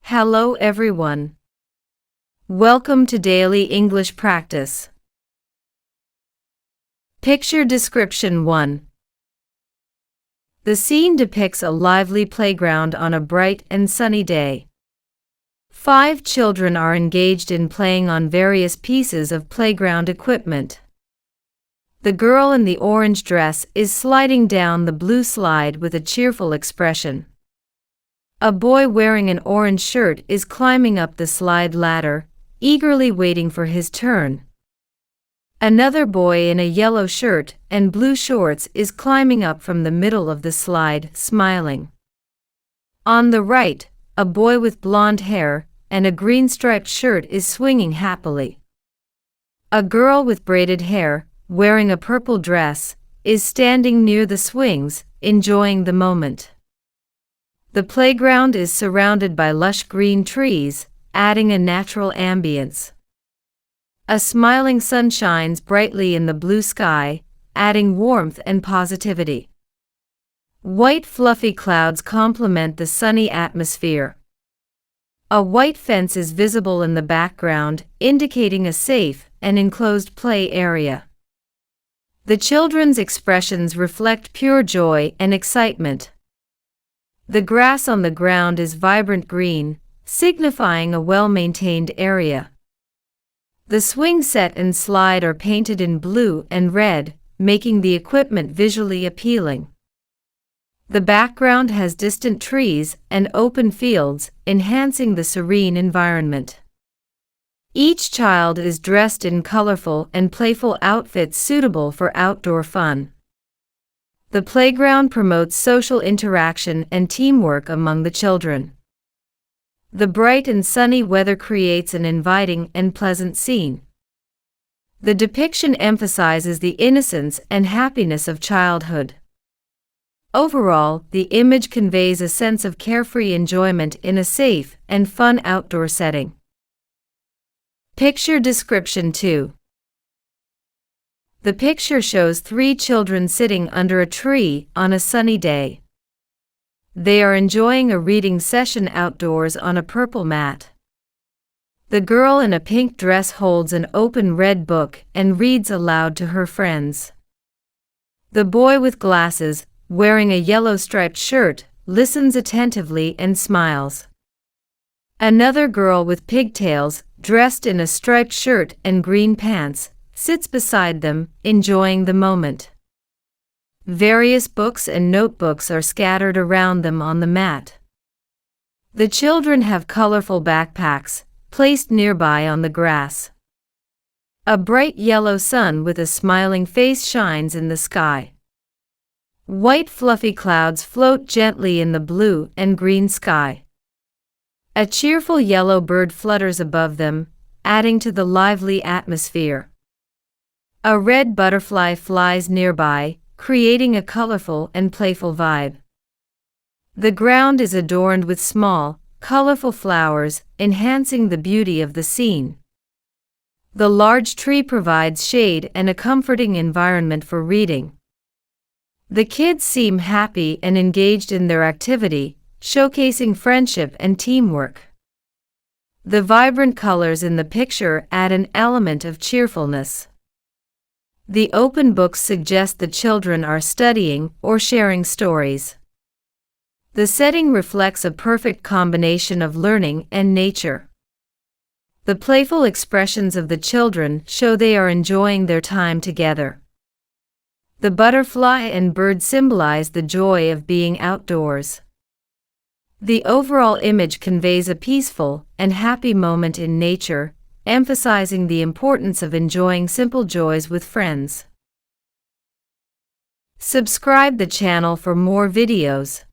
Hello everyone. Welcome to Daily English Practice. Picture description 1. The scene depicts a lively playground on a bright and sunny day. 5 children are engaged in playing on various pieces of playground equipment. The girl in the orange dress is sliding down the blue slide with a cheerful expression. A boy wearing an orange shirt is climbing up the slide ladder, eagerly waiting for his turn. Another boy in a yellow shirt and blue shorts is climbing up from the middle of the slide, smiling. On the right, a boy with blonde hair and a green striped shirt is swinging happily. A girl with braided hair, wearing a purple dress, is standing near the swings, enjoying the moment. The playground is surrounded by lush green trees, adding a natural ambience. A smiling sun shines brightly in the blue sky, adding warmth and positivity. White fluffy clouds complement the sunny atmosphere. A white fence is visible in the background, indicating a safe and enclosed play area. The children's expressions reflect pure joy and excitement. The grass on the ground is vibrant green, signifying a well-maintained area. The swing set and slide are painted in blue and red, making the equipment visually appealing. The background has distant trees and open fields, enhancing the serene environment. Each child is dressed in colorful and playful outfits suitable for outdoor fun. The playground promotes social interaction and teamwork among the children. The bright and sunny weather creates an inviting and pleasant scene. The depiction emphasizes the innocence and happiness of childhood. Overall, the image conveys a sense of carefree enjoyment in a safe and fun outdoor setting. Picture description 2. The picture shows 3 children sitting under a tree on a sunny day. They are enjoying a reading session outdoors on a purple mat. The girl in a pink dress holds an open red book and reads aloud to her friends. The boy with glasses, wearing a yellow striped shirt, listens attentively and smiles. Another girl with pigtails, dressed in a striped shirt and green pants, sits beside them, enjoying the moment. Various books and notebooks are scattered around them on the mat. The children have colorful backpacks, placed nearby on the grass. A bright yellow sun with a smiling face shines in the sky. White fluffy clouds float gently in the blue and green sky. A cheerful yellow bird flutters above them, adding to the lively atmosphere. A red butterfly flies nearby, creating a colorful and playful vibe. The ground is adorned with small, colorful flowers, enhancing the beauty of the scene. The large tree provides shade and a comforting environment for reading. The kids seem happy and engaged in their activity, showcasing friendship and teamwork. The vibrant colors in the picture add an element of cheerfulness. The open books suggest the children are studying or sharing stories. The setting reflects a perfect combination of learning and nature. The playful expressions of the children show they are enjoying their time together. The butterfly and bird symbolize the joy of being outdoors. The overall image conveys a peaceful and happy moment in nature, emphasizing the importance of enjoying simple joys with friends. Subscribe the channel for more videos.